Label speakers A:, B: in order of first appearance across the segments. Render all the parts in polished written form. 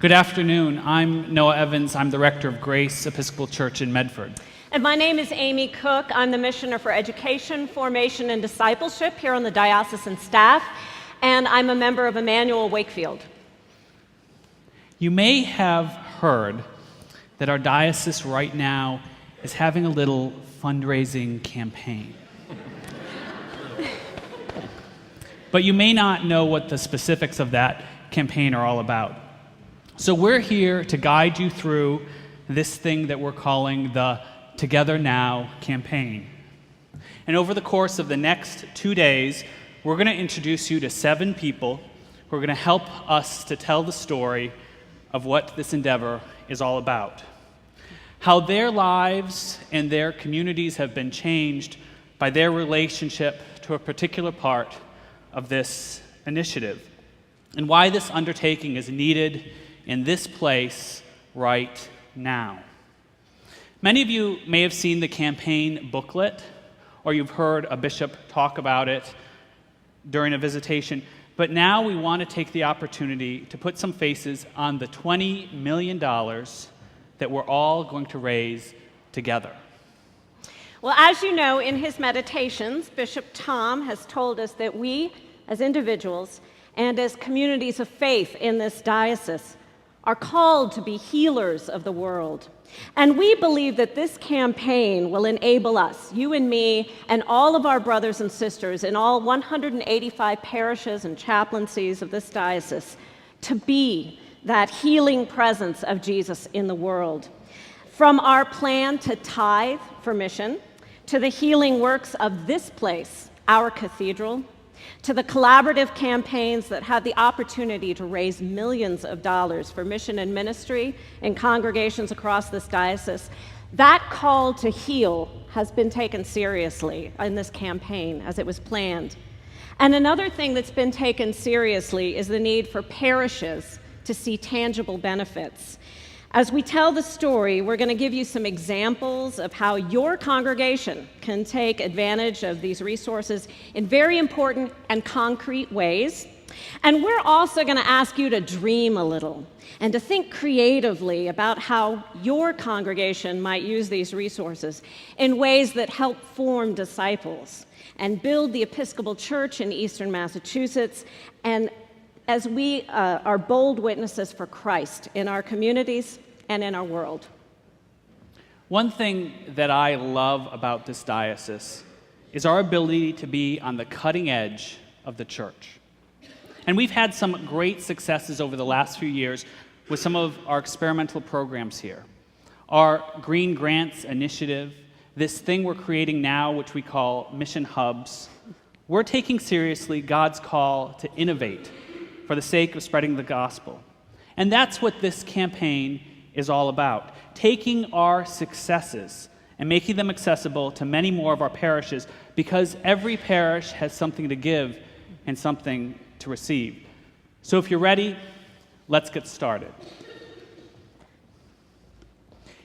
A: Good afternoon. I'm Noah Evans. I'm the rector of Grace Episcopal Church in Medford.
B: And my name is Amy Cook. I'm the missioner for education, formation, and discipleship here on the diocesan staff, and I'm a member of Emmanuel Wakefield.
A: You may have heard that our diocese right now is having a little fundraising campaign. But you may not know what the specifics of that campaign are all about. So we're here to guide you through this thing that we're calling the Together Now campaign. And over the course of the next 2 days, we're going to introduce you to 7 people who are going to help us to tell the story of what this endeavor is all about. How their lives and their communities have been changed by their relationship to a particular part of this initiative, and why this undertaking is needed in this place right now. Many of you may have seen the campaign booklet, or you've heard a bishop talk about it during a visitation, but now we want to take the opportunity to put some faces on the $20 million that we're all going to raise together.
B: Well, as you know, in his meditations, Bishop Tom has told us that we, as individuals and as communities of faith in this diocese, are called to be healers of the world. And we believe that this campaign will enable us, you and me, and all of our brothers and sisters in all 185 parishes and chaplaincies of this diocese, to be that healing presence of Jesus in the world. From our plan to tithe for mission, to the healing works of this place, our cathedral, to the collaborative campaigns that have the opportunity to raise millions of dollars for mission and ministry in congregations across this diocese, that call to heal has been taken seriously in this campaign as it was planned. And another thing that's been taken seriously is the need for parishes to see tangible benefits. As we tell the story, we're going to give you some examples of how your congregation can take advantage of these resources in very important and concrete ways. And we're also going to ask you to dream a little and to think creatively about how your congregation might use these resources in ways that help form disciples and build the Episcopal Church in Eastern Massachusetts, and as we are bold witnesses for Christ in our communities and in our world.
A: One thing that I love about this diocese is our ability to be on the cutting edge of the church. And we've had some great successes over the last few years with some of our experimental programs here. Our Green Grants initiative, this thing we're creating now, which we call Mission Hubs, we're taking seriously God's call to innovate for the sake of spreading the gospel. And that's what this campaign is all about, taking our successes and making them accessible to many more of our parishes, because every parish has something to give and something to receive. So if you're ready, let's get started.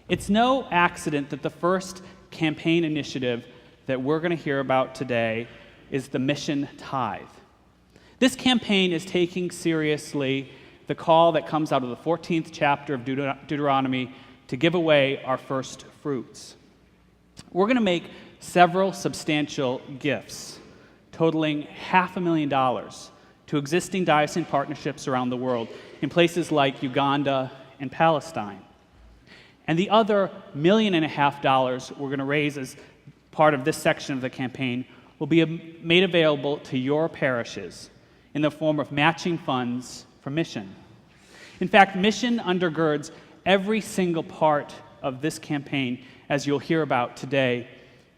A: It's no accident that the first campaign initiative that we're going to hear about today is the Mission Tithe. This campaign is taking seriously the call that comes out of the 14th chapter of Deuteronomy to give away our first fruits. We're going to make several substantial gifts, totaling $500,000 to existing diocesan partnerships around the world in places like Uganda and Palestine. And the other $1.5 million we're going to raise as part of this section of the campaign will be made available to your parishes in the form of matching funds for mission. In fact, mission undergirds every single part of this campaign, as you'll hear about today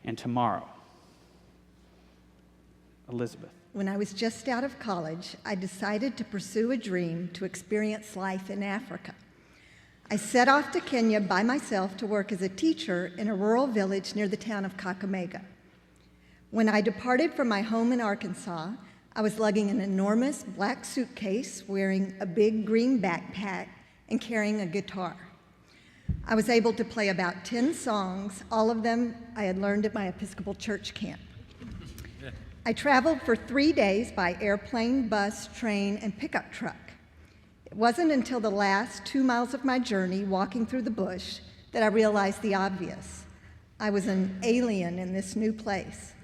A: and tomorrow. Elisabeth.
C: When I was just out of college, I decided to pursue a dream to experience life in Africa. I set off to Kenya by myself to work as a teacher in a rural village near the town of Kakamega. When I departed from my home in Arkansas, I was lugging an enormous black suitcase, wearing a big green backpack, and carrying a guitar. I was able to play about 10 songs, all of them I had learned at my Episcopal Church camp. I traveled for 3 days by airplane, bus, train, and pickup truck. It wasn't until the last 2 miles of my journey, walking through the bush, that I realized the obvious. I was an alien in this new place.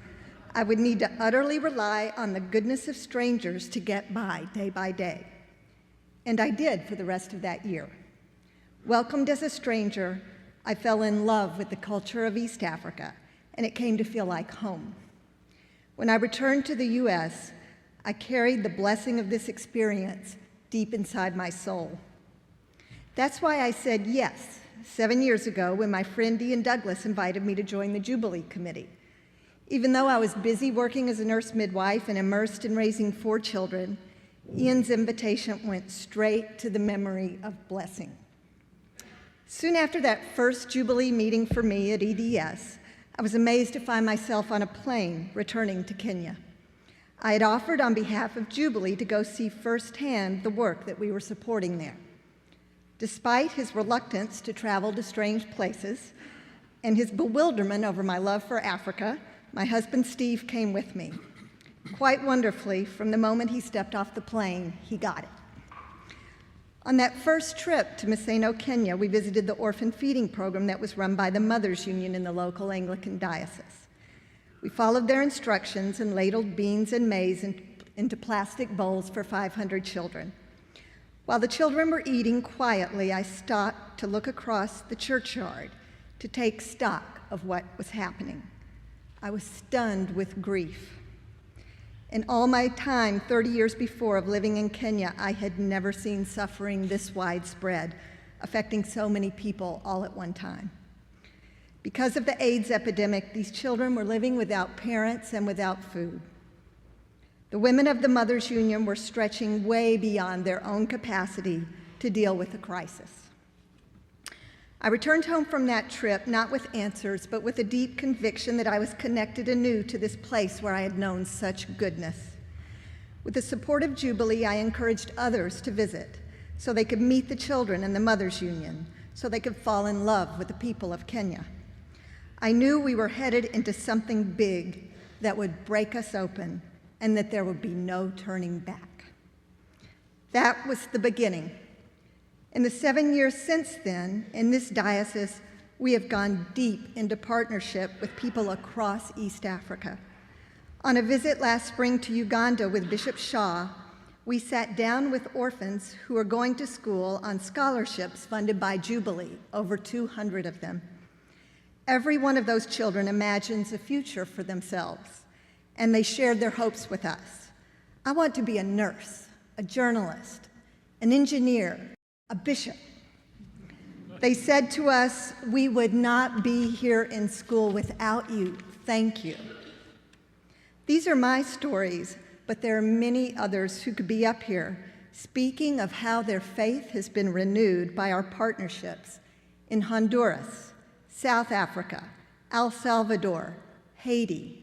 C: I would need to utterly rely on the goodness of strangers to get by day. And I did for the rest of that year. Welcomed as a stranger, I fell in love with the culture of East Africa, and it came to feel like home. When I returned to the U.S., I carried the blessing of this experience deep inside my soul. That's why I said yes 7 years ago when my friend Ian Douglas invited me to join the Jubilee Committee. Even though I was busy working as a nurse midwife and immersed in raising 4 children, Ian's invitation went straight to the memory of blessing. Soon after that first Jubilee meeting for me at EDS, I was amazed to find myself on a plane returning to Kenya. I had offered on behalf of Jubilee to go see firsthand the work that we were supporting there. Despite his reluctance to travel to strange places and his bewilderment over my love for Africa, my husband Steve came with me. Quite wonderfully, from the moment he stepped off the plane, he got it. On that first trip to Maseno, Kenya, we visited the orphan feeding program that was run by the Mothers Union in the local Anglican diocese. We followed their instructions and ladled beans and maize into plastic bowls for 500 children. While the children were eating quietly, I stopped to look across the churchyard to take stock of what was happening. I was stunned with grief. In all my time, 30 years before, of living in Kenya, I had never seen suffering this widespread, affecting so many people all at one time. Because of the AIDS epidemic, these children were living without parents and without food. The women of the Mothers Union were stretching way beyond their own capacity to deal with the crisis. I returned home from that trip not with answers, but with a deep conviction that I was connected anew to this place where I had known such goodness. With the support of Jubilee, I encouraged others to visit so they could meet the children in the Mothers Union, so they could fall in love with the people of Kenya. I knew we were headed into something big that would break us open and that there would be no turning back. That was the beginning. In the 7 years since then, in this diocese, we have gone deep into partnership with people across East Africa. On a visit last spring to Uganda with Bishop Shaw, we sat down with orphans who are going to school on scholarships funded by Jubilee, over 200 of them. Every one of those children imagines a future for themselves, and they shared their hopes with us. I want to be a nurse, a journalist, an engineer, a bishop. They said to us, "We would not be here in school without you. Thank you." These are my stories, but there are many others who could be up here speaking of how their faith has been renewed by our partnerships in Honduras, South Africa, El Salvador, Haiti.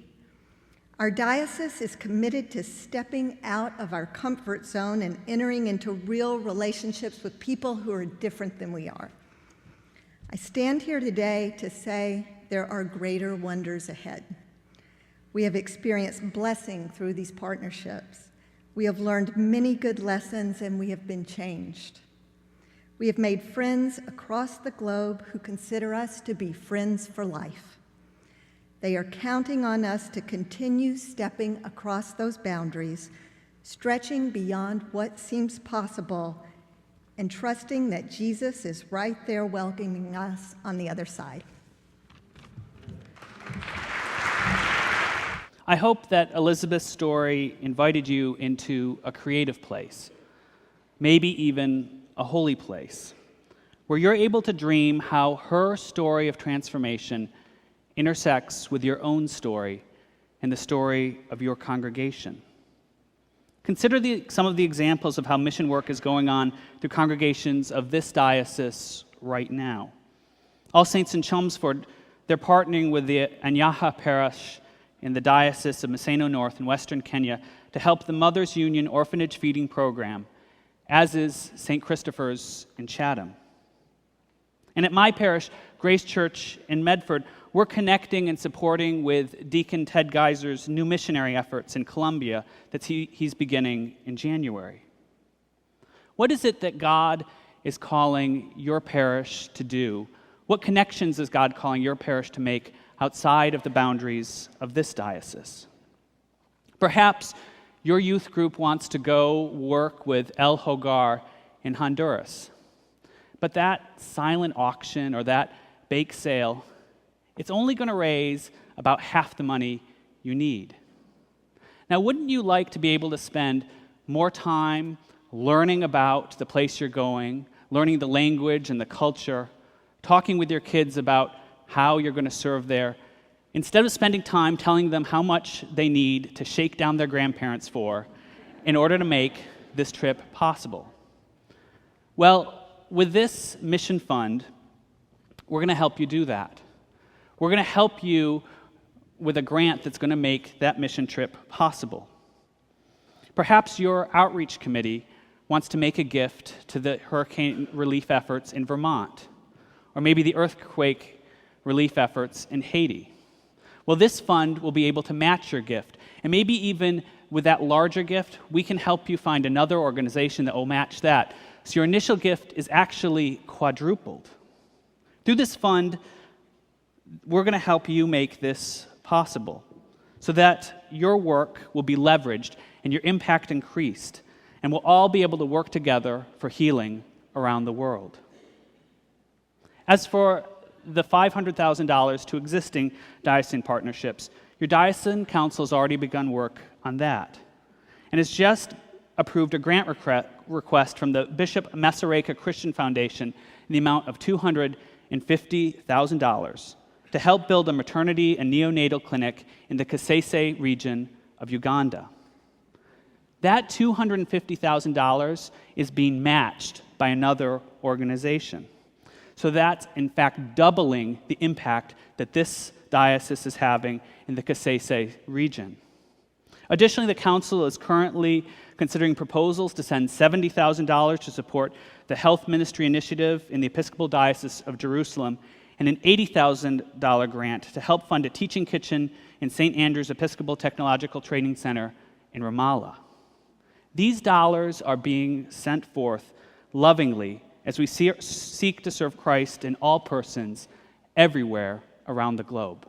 C: Our diocese is committed to stepping out of our comfort zone and entering into real relationships with people who are different than we are. I stand here today to say there are greater wonders ahead. We have experienced blessing through these partnerships. We have learned many good lessons, and we have been changed. We have made friends across the globe who consider us to be friends for life. They are counting on us to continue stepping across those boundaries, stretching beyond what seems possible, and trusting that Jesus is right there welcoming us on the other side.
A: I hope that Elisabeth's story invited you into a creative place, maybe even a holy place, where you're able to dream how her story of transformation intersects with your own story and the story of your congregation. Consider some of the examples of how mission work is going on through congregations of this diocese right now. All Saints in Chelmsford, they're partnering with the Anyaha Parish in the Diocese of Maseno North in Western Kenya to help the Mothers Union Orphanage Feeding Program, as is St. Christopher's in Chatham. And at my parish, Grace Church in Medford, we're connecting and supporting with Deacon Ted Geiser's new missionary efforts in Colombia that he's beginning in January. What is it that God is calling your parish to do? What connections is God calling your parish to make outside of the boundaries of this diocese? Perhaps your youth group wants to go work with El Hogar in Honduras. But that silent auction or that bake sale, it's only going to raise about half the money you need. Now, wouldn't you like to be able to spend more time learning about the place you're going, learning the language and the culture, talking with your kids about how you're going to serve there, instead of spending time telling them how much they need to shake down their grandparents for in order to make this trip possible? Well, with this mission fund, we're going to help you do that. We're going to help you with a grant that's going to make that mission trip possible. Perhaps your outreach committee wants to make a gift to the hurricane relief efforts in Vermont, or maybe the earthquake relief efforts in Haiti. Well, this fund will be able to match your gift, and maybe even with that larger gift, we can help you find another organization that will match that, so your initial gift is actually quadrupled. Through this fund, we're going to help you make this possible so that your work will be leveraged and your impact increased, and we'll all be able to work together for healing around the world. As for the $500,000 to existing diocesan partnerships, your diocesan council has already begun work on that, and has just approved a grant request from the Bishop Masaryka Christian Foundation in the amount of $250,000 to help build a maternity and neonatal clinic in the Kasese region of Uganda. That $250,000 is being matched by another organization. So that's, in fact, doubling the impact that this diocese is having in the Kasese region. Additionally, the council is currently considering proposals to send $70,000 to support the Health Ministry Initiative in the Episcopal Diocese of Jerusalem, and an $80,000 grant to help fund a teaching kitchen in St. Andrew's Episcopal Technological Training Center in Ramallah. These dollars are being sent forth lovingly as we seek to serve Christ in all persons everywhere around the globe.